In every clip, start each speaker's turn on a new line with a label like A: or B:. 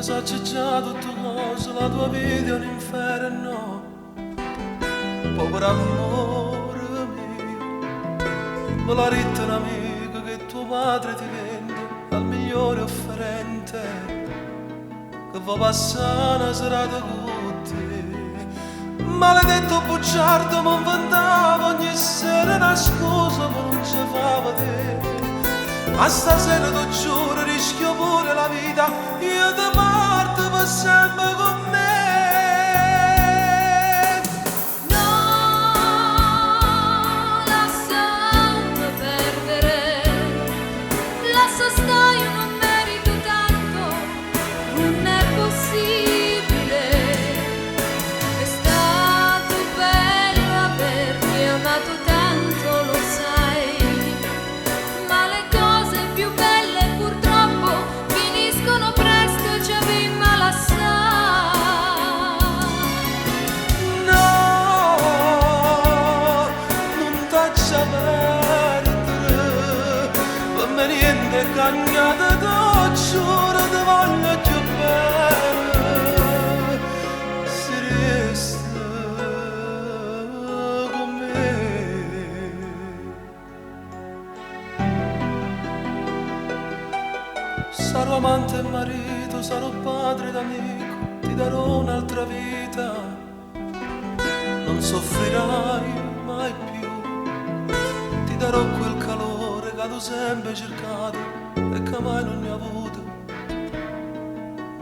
A: sa c'è già tutto cosa, la tua vita è un inferno. Povero amore mio, me la ritta un'amica che tuo padre ti vende al migliore offerente, che va passare una serata con te. Maledetto bugiardo mi inventava ogni sera una scusa ma non ci fava te. Ma stasera ti giuro rischio pure la vita, io ti parto per sempre con me. Niente cagnata da giuro ti voglio più bene se resta con me. Sarò amante e marito, sarò padre ed amico, ti darò un'altra vita, non soffrirai mai più, ti darò quel calore che tu sempre cercato e che mai non ne ho avuto.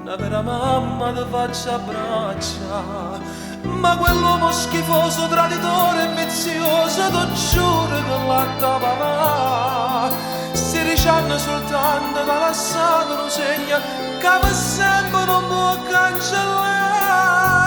A: Una vera mamma ti faccio abbraccia, ma quell'uomo schifoso, traditore e vizioso, ti giuro che la papà si ricanna soltanto da lasciato un segno che per sempre non può cancellare.